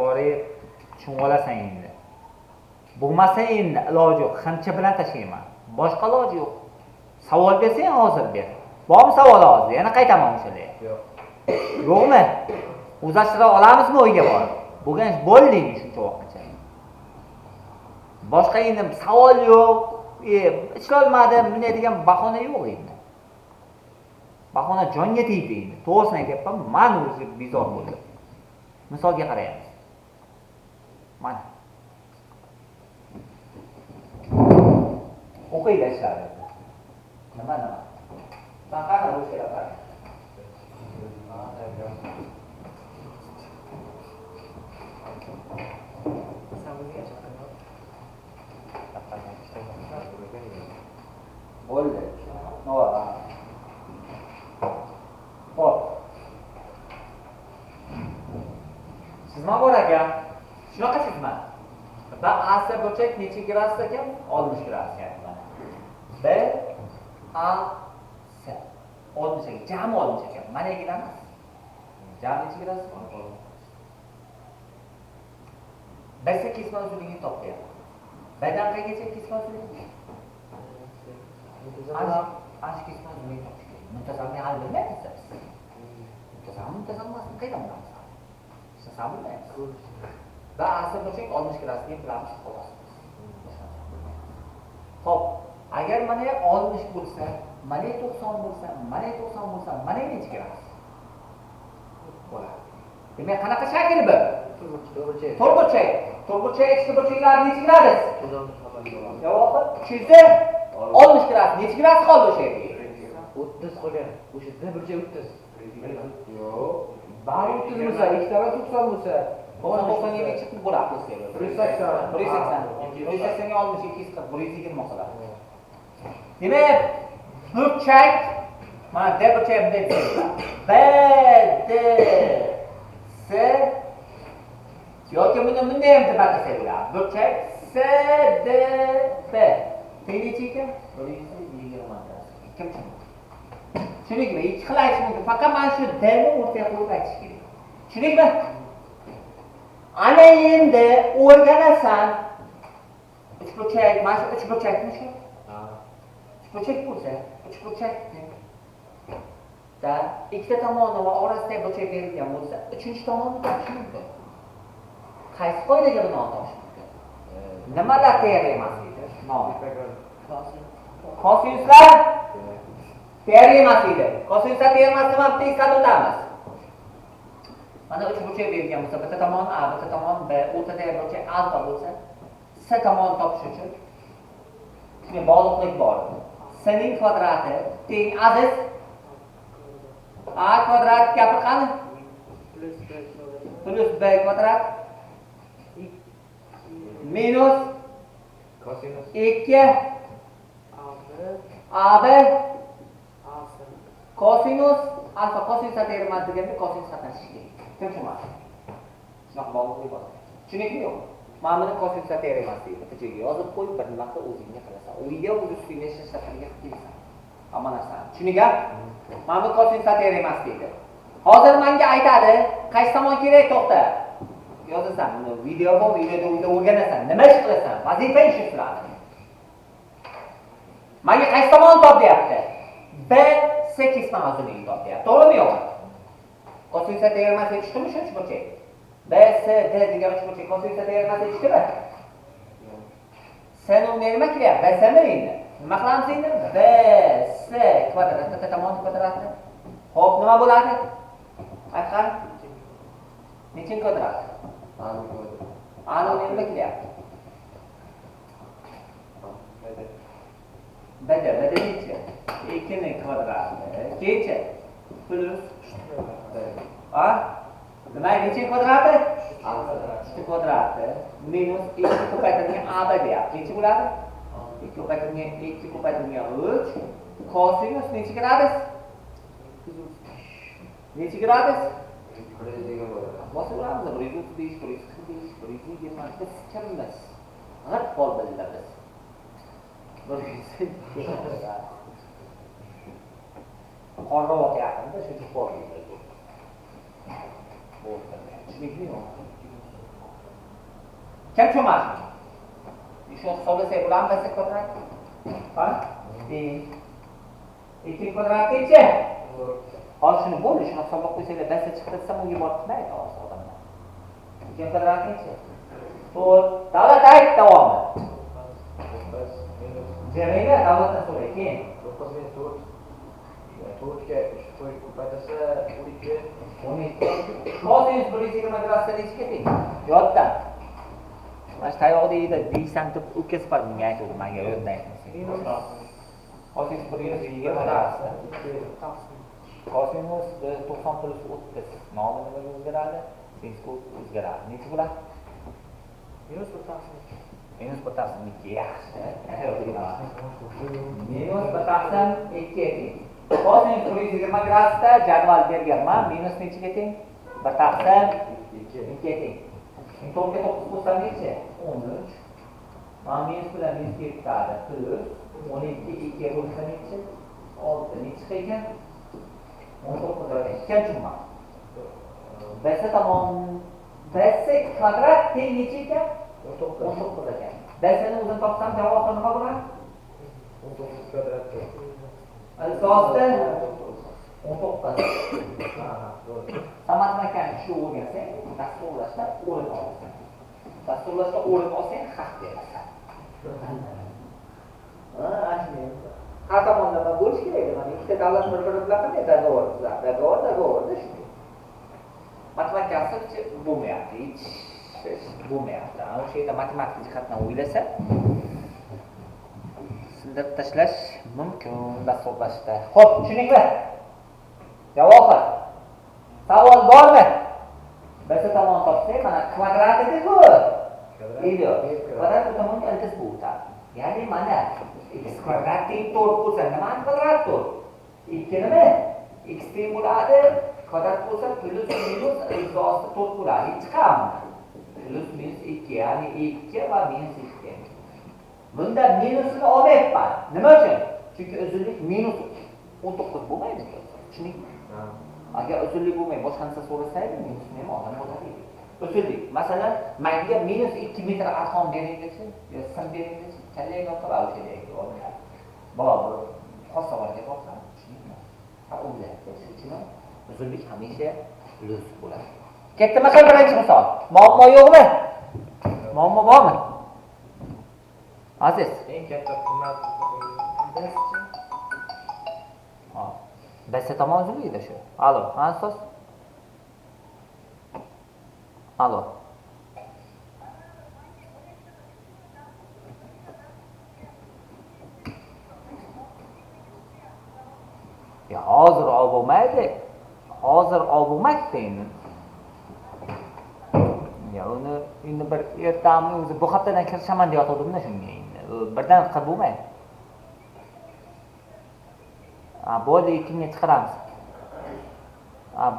borib tushunib olasan endi. Bo'lmasa endi iloji yo'q, xincha bilan tashlayman. Boshqa iloji yo'q. Savol bersang hozir ber. Bormi savol hozir? Yana qaytaman o'shaga. Yo'q. Yo'qmi? O'zlashtira olamizmi o'yga borib? Bo'lgan ish bo'ldi shuncha vaqtgacha. Boshqa endi savol yo'q. Ishlolmadim, bunday degan bahona yo'q endi. Bahona jonga tegdi endi. To'g'risini aytyapman, men o'zi bezor bo'ldim. Misolga qaraymiz. Mana. O'qiydi ishlari. Nima? Ben qana o'sha yapar. Bo'ldi. Nova. Hop. Sizma bor aka. Shunaqa sizma. Va asa burchak necha gradus ekan? 60 gradus ekan. B A S 60 ekan. Jami 60 ekan. Mana emas. Jami necha gradus? Besa kesma uzunligini topyapti. Bdan qaygacha kesma uzunligi? Ash kesma uzunligini topish kerak. Muntazamni hal bilmaysiz. Muntazamni qaydan bilamiz? Siz bilmaysiz. Va asl burchak 60 gradus deb bilamiz xolos. Xo'p, agar mana 60 bo'lsa, mana 90 bo'lsa, mana 90 bo'lsa, mana necha gradus? Bo'ladi. Demak, qanaqa shakl bu? To'rtburchak. To'rtburchak ichki burchaklar necha gradus? Javobi 360 gradus. Necha gradus qoldi o'sha yerga? 30 qolgan. O'sha burchak 30. Yo'q. Bari 30 bo'lsa, ikkita 90 bo'lsa, 90 ga chiqib bo'ladi. 180. 180 ga 60, 240, 120 qoladi. Demak, burchak mana D burchak bunday B D S yoki bunday ham deb atasak bo'ladi. Burchak C D B. Necha ekan? 120 darajada. Kim tushundingmi? Ikki xil aytish mumkin. Faqat mana shu D ni o'rtaga qo'yib aytish kerak. Tushundingmi? Ana endi o'rganasan. Uchburchak, mana shu uchburchakmi shu? Uchburchak bo'lsa, uchburchakni da ikkita tomoni va orasida burchak berilgan bo'lsa, uchinchi tomonni topish mumkin. Qaysi qoidaga binoan topish mumkin? Nimalar teoremas edi? Kosinuslar teoremas edi. Kosinuslar teoremasini ham bitta eslatib o'tamiz. Mana uchburchak berilgan bo'lsa, bitta tomon A, bitta tomon B, o'rtadagi burchak alfa bo'lsa, S tomonni topish uchun shunday bog'liqlik bor. S ning kvadrati teng aziz A kvadrat gapir qani? Plus B kvadrat minus Kosinus 2 AB kosinus alfa kosinus teoremasi deganda kosinus qatnashishi kerak. Tushunarli. Shunaqa bog'liqlik bor. Tushunarlimi yo'q? Mana buni kosinus teoremasi deydi. Bitta joyga yozib qo'yib, bir marta o'zingga qilasan. Uyga o'z ustingga ishlashga qilgan. Hamma narsani. Tushungan? Mana bu kosinus teoremasi deydi. Hozir menga aytadi, qaysi tomon kerak to'xta. Yozasan, buni video bor, videoda uyda o'rganasan. Nima ish qilasan? Vazifa ish qiladi. Menga qaysi tomon top deyapti? B S kesma uzunligini top deyapti. To'g'rimi yo'qmi? Kosinus teoremasi tushdimi shu uchburchak? B S D degan uchburchak kosinus teoremasi tushdimi? Sen uni nima qilyapti? B S mi endi? Nima qilamiz endi? B S kvadrat bitta tomon kvadrati. Xo'p, nima bo'ladi? Aytqan? Nechin kvadrat? A'ni nima qilyapti? B necha? 2 ning kvadrati. Kecha plus A nima necha kvadrati? 3 kvadrati minus 2 ko'paytirilgan AB deyapti. Necha bo'ladi? 2 ko'paytirilgan 3 kosinus necha gradus? Necha gradus? Bosib uramiz. 135, 145, 120 biz kimmiz? G'at bol bildiramiz. Qoravoq yaqinda shu bor. Bu tushunlikmi yo'q? Kim tushunmasin? Shuni hisoblasak bo'ladi, bs kvadrat. Ha? 2 kvadrat necha? Hozir shuni bo'ldi, shuni hisoblab qo'ysanglar, bs chiqdi desam, unga borib qilmaydi hozir odamlar. 2 kvadrat necha? 4. Davlat ayt davomi. Jamila davlatdan so'ray, keyin 4 ga 3 qo'yib ko'paytirsa 12. Kosinus 120 gradusda nechiga teng? Yoddan. Mana shu tayoqda edi, deysan deb o'tkazib qo'ydim, menga aytdi, menga yoddan aytdi. Kosinus 120 gradusda. Kosinus 90 plus 30. Nomi nimaga o'zgaradi? Sinus o'zgaradi. Necha bo'ladi? Minus 1/2. Yaxshi. Minus 1/2 teng. Kosinus 120 gradusda jadval berganman. Minus nechiga teng? 1/2 teng. 4 ga 9 bo'lsa necha? 13. Mana minus bilan minus ketadi. Plus 12 2 bo'lsa necha? 6. Necha ekan? 19 ekan. Kim tushunma? Bs tomon bs kvadrat teng necha ekan? 19 ekan. Bsni o'zini topsam javob nima bo'ladi? 19 kvadrat. Asosda 19. Matematikani shu o'rgansang, dasturlashda o'rin olasan. Dasturlashda o'rin olsang, haq berasan. Har tomonlama bo'lish kerak. Mana ikkita davlat bir-biri bilan qanday dogovor tuzadi? Dogovorda shunday. Matematikasi bo'lmayapti, hech bo'lmayapti. O'sha yerda matematik jihatdan o'ylasa, sindirib tashlash mumkin dasturlashda. Xo'p, tushuningmi? Javob. Savol bormi? Bs tomon topsak, mana kvadrat edi-ku. Edi. Kvadrat tomon ildiz bu o'tadi. Ya'ni mana x kvadrat teng 4 bo'lsa, nima kvadrat 4? 2 nima? X teng bo'ladi. Kvadrat bo'lsa plus minus x osti 4 bo'ladi. Chiqami? Plus minus 2, ya'ni 2 va minus 2. Bunda minusini olmayapman. Nima uchun? Chunki uzunlik minus 19 bo'lmaydi. Tushuningmi? Agar uzunlik bo'lmay, boshqa narsa so'rasaydi, minusni ham olgan bo'lar edi. Uzunlik, masalan, menga minus 2 metr arqon bering desa, yo sim bering desa, kallayga olib o'shadagi olmaydi. Bor, xos savolga borsam, tushuningmi? Ha, o'ylayapti. Shuning uchun uzunlik hamisha plus bo'ladi. Ketdimi qil birinchi misol? Muammo yo'qmi? Muammo bormi? Aziz, Eng katta qimmat bs tomon uzunligida shu. Alo, asos. Alo. Ya hozir olib bo'lmaydi. Hozir olib bo'lmaydi endi. Ya uni endi bir ertamni o'zi bu haftadan kirishaman deyotgandim-da shunga endi. Birdan qilib bo'lmaydi. Bo'ldi, 2 ga chiqaramiz.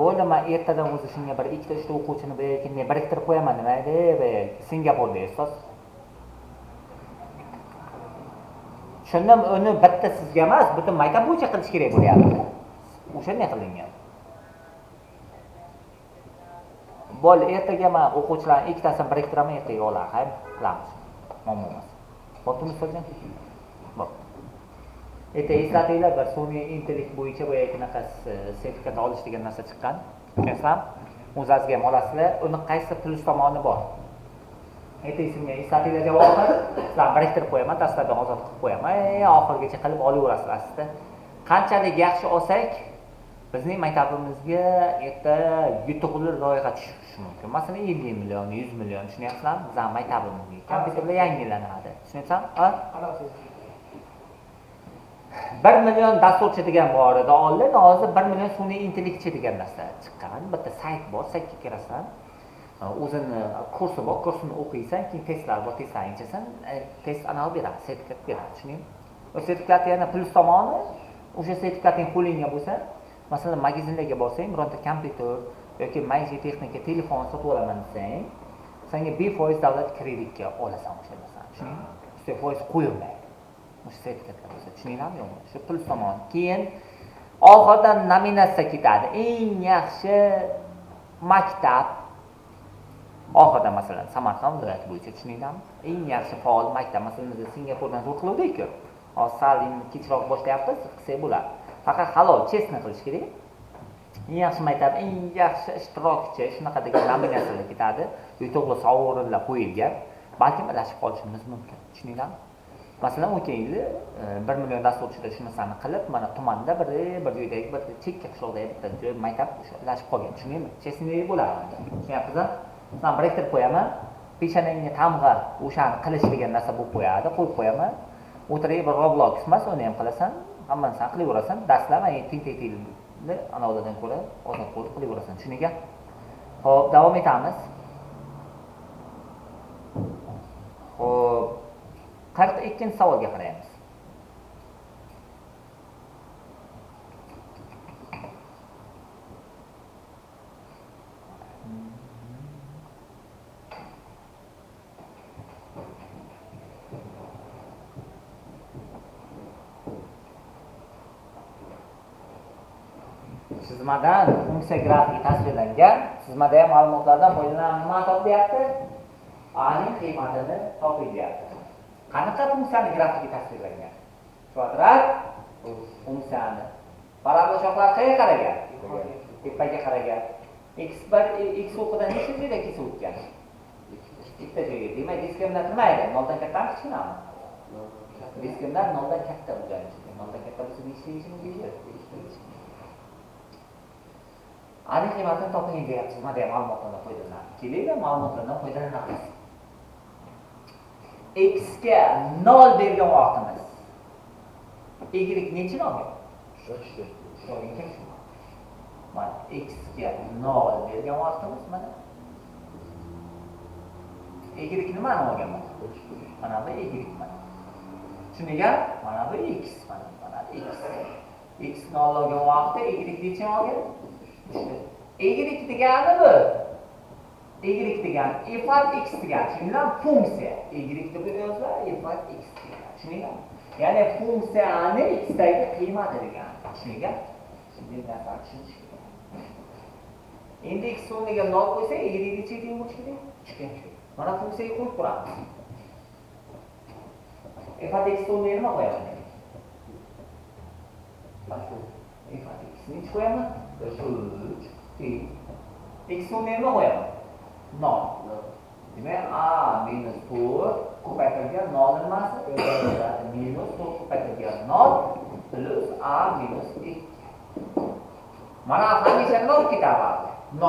Bo'ldi, men ertadan o'zi shunga bir 2 ta o'quvchini men biriktirib qo'yaman nima edi, Singapurda ustoz. Tushundim, uni bitta sizga emas, butun maktab bo'yicha qilish kerak bo'lyapti. O'shanday qilingan. Bo'ldi, ertaga men o'quvchilarning ikkitasini biriktiraman, ertaga ular qilamiz. Muammo emas. Bo'ptimi ustozjon? Bo'p. Eslatinglar, bir sun'iy intellekt bo'yicha bunaqa sertifikat olish degan narsa chiqqan. Tushunasizlar? O'zingizga ham olasizlar. Uni qaysi plus tomoni bor? Esimga eslatinglar javobni. Sizlarni biriktirib qo'yaman, darslardan ozod qilib qo'yaman. Oxirigacha qilib olaverasizlar asli. Qanchalik yaxshi olsak, bizning maktabimizga erta yutuqli loyiha tushishi mumkin. Masalan, 50 million, 100 million, tushunyapsizlarmi? Bizning maktabimizga kompyuterlar yangilanadi. Tushunyapsizmi? Ha? 1 million dasturchi degan bor edi. Oldin hozir 1 million sun'iy intellektchi degan narsa chiqqan. Bitta sayt bor, saytga kirasan. O'zini kursi bor, kursini o'qiysan, keyin testlar bor, testlarni chiqasan, test anavi beradi, sertifikat beradi, tushuningmi? O sertifikat yana plus tomoni, o'sha sertifikating qo'lingga bo'lsa, masalan, magazinlarga borsang, bironta kompyuter yoki maishiy texnika, telefon sotib olaman desang, senga 1% davlat kreditga olasan o'sha narsani, tushuningmi? Ustiga foiz qo'yilmaydi. O'sha sertifikatlar bo'lsa, tushuninglarmi yo'qmi? Shu plus tomon. Keyin oxirida nominatsiya ketadi. Eng yaxshi maktab Oxirida masalan Samarqand viloyati bo'yicha tushuninglarmi? Eng yaxshi faol maktab masalan biz Singapurdan zo'r qiluvdik-ku. Hozir sal kechroq boshlayapmiz, qilsak bo'ladi. Faqat halol, chestni qilish kerak. Eng yaxshi maktab, eng yaxshi ishtirokchi shunaqa degan nominatsiyalar ketadi. Yutuqli sovrinlar qo'yilgan. Balkim adashib qolishimiz mumkin. Tushuninglarmi? Masalan, o'tgan yili 1 million dasturchida shunaqani qilib, mana tumanda bir joydagi bir chekka qishloqdagi bitta joy maktab adashib qolgan. Tushuningmi? Chestlik bo'ladi. Tushunyapsizmi? Sen biriktirib qo'yaman. Peshonangga tamg'a o'shani qilish degan narsa bo'lib qo'yadi, qo'yib qo'yaman. O'tirib bir Roblox emas, uni ham qilasan, hammani san qilaverasan. Dastlab ting-ting-tingni anovlardan ko'ra oson qo'lib qilaverasan. Tushuningmi? Xo'p, davom etamiz. Xo'p, 42-savolga qaraymiz. Chizmadan funksiya grafiki tasvirlangan. Chizmada ham ma'lumotlardan foydalanib nima topyapti? A ning qiymatini topyapti. Qanaqa funksiyani grafiki tasvirlangan? Kvadrat funksiyani. Parabola shoxlari qayerga qaragan? Tepaga qaragan. X o'qidan necha joyda kesib o'tgan? Bitta joyga. Demak, diskrimdan nima edi? 0 dan kattami, kichkinami? Diskrimdan 0 dan katta bo'lgan. 0 dan katta bo'lsa nechta yechimiz deydi? Aniq qiymatini toping deyapsiz. Mana ma'lumotlardan foydalanamiz. Keling, ma'lumotlardan foydalanamiz. X ga 0 bergan vaqtimiz. Y necha olgan? Mana X ga 0 bergan vaqtimiz mana. Y nimani olgan mana? Mana bu Y mana. Shuniga mana bu X mana. Mana X. X 0 olgan vaqtda Y necha olgan? Y degani bu. Y degani f of x degani. Tushuninglarmi? Funksiya. Y deb yoziladi, f of x degani. Tushuninglarmi? Ya'ni funksiyani x dagi qiymati degani. Tushuninglarmi? Shunday narsa tushunish kerak. Endi x o'rniga 0 qo'ysa, y necha teng bo'lishi kerak? 3. Mana funksiyaga qo'yib ko'ramiz. F of x o'rniga nima qo'yaman? F of x ni qo'yaman? 3 x o'rniga nima qo'yaman? 0. Demak, a minus 4 ko'paytirilgan 0 nimasi? Minus 4 ko'paytirilgan 0 plus a minus 2. Mana hamisha nima bo'lib ketadi? 0.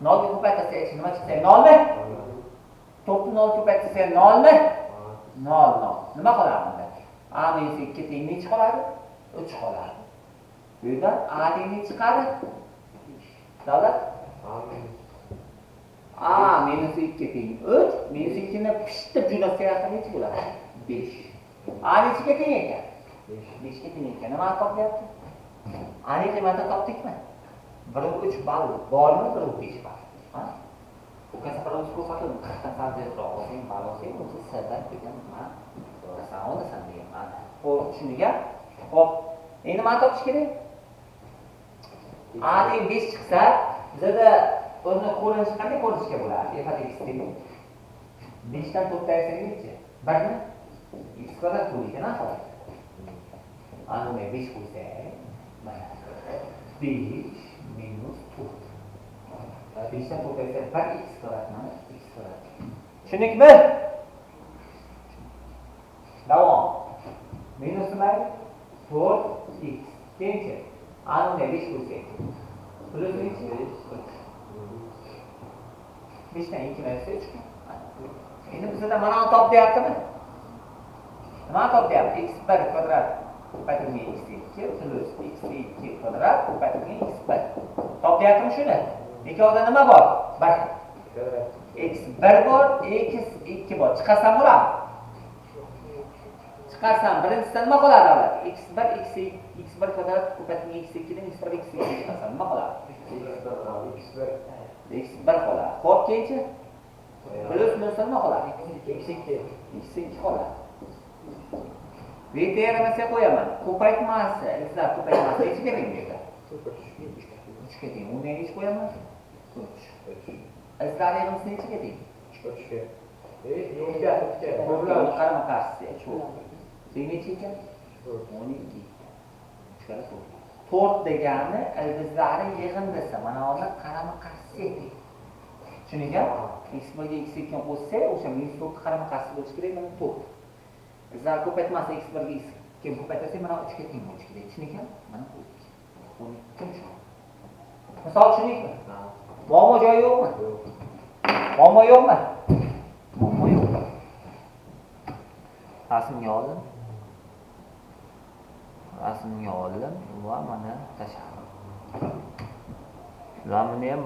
0 ga ko'paytirsa nima chiqadi? 0 mi? 4 ni 0 ko'paytirsa 0 mi? 0. Nima qoladi bunda? A minus 2 teng necha qoladi? 3 qoladi. Bu yerdan a teng necha chiqadi? Davlat? A minus 2 teng 3. Minus 2 ni pishitib jo'natsa necha bo'ladi? 5. A nechaga teng ekan? 5 ga teng ekan. Nima topyapti? A ning qiymatini topdikmi? 1.3 ball bormi? 1.5 ball. Ha? Bu kasablarimiz ko'rsatib, qatdan farqliroq olsang, ball olsang, o'zi sirdan kelgan nima? San olasan deyman. Xo'p, shuniga. Xo'p, endi nima topish kerak? A teng 5 chiqsa, bizda o'zini ko'rinishi qanday ko'rinishga bo'ladi? F of x teng 5 dan 4 tayyorsak necha? 1 mi? X kvadrat bo'laydi-na xolos. Ana 5 qo'ysak, mana 5 minus 4. 5 dan 4 tayyorsak 1 x kvadrat mana x kvadrat. Tushundikmi? Davom. Minus nima? 4x tengchi. Ana 5 qo'ysak. Plus necha? 5 dan 2 narsa 3. Endi bizda mana bu top deyaptimi? Nima top deyapti? x1 kvadrat ko'paytirilgan x2 plus x2 kvadrat ko'paytirilgan x1. Top deyaptimi shuni? Ikkovida nima bor? 1. x1 bor, x2 bor. Chiqarsam bo'ladimi? Chiqarsam birinchisidan nima qoladi avval? x1 x1 kvadrat ko'paytirilgan x2 dan x1 x2 chiqarsam nima qoladi? x1 qoladi. Xo'p, keyinchi plus nima qoladi? x2 qoladi. Veterimizga qo'yaman. Ko'paytmasi, izlab ko'paytmasi nechiga teng berdi? 3 ga teng. Uni nega qo'yaman? 3. Izlarni yig'indisi nechaga teng? 3'ga. Yo'lga. Yo'lni qarama qarshisi. Teng necha ekan? 12. 4 degani ildizlarni yig'indisi. Mana hozir qarama qarshisi teng. Tushungan? X1 ga x2 qo'shsa, o'sha -4 qarama qarshi bo'lishi kerak, mana 4. Izlar ko'paytmasa x1 ga x2 ko'paytirsa, mana 3 ga teng bo'lishi kerak. Tushungan? Mana 12. Misol tushundingmi? Muammo joyi yo'qmi? Muammo yo'qmi? Muammo yo'q. Rasmga oldim. Rasmga oldim va mana tashladim. Va buni ham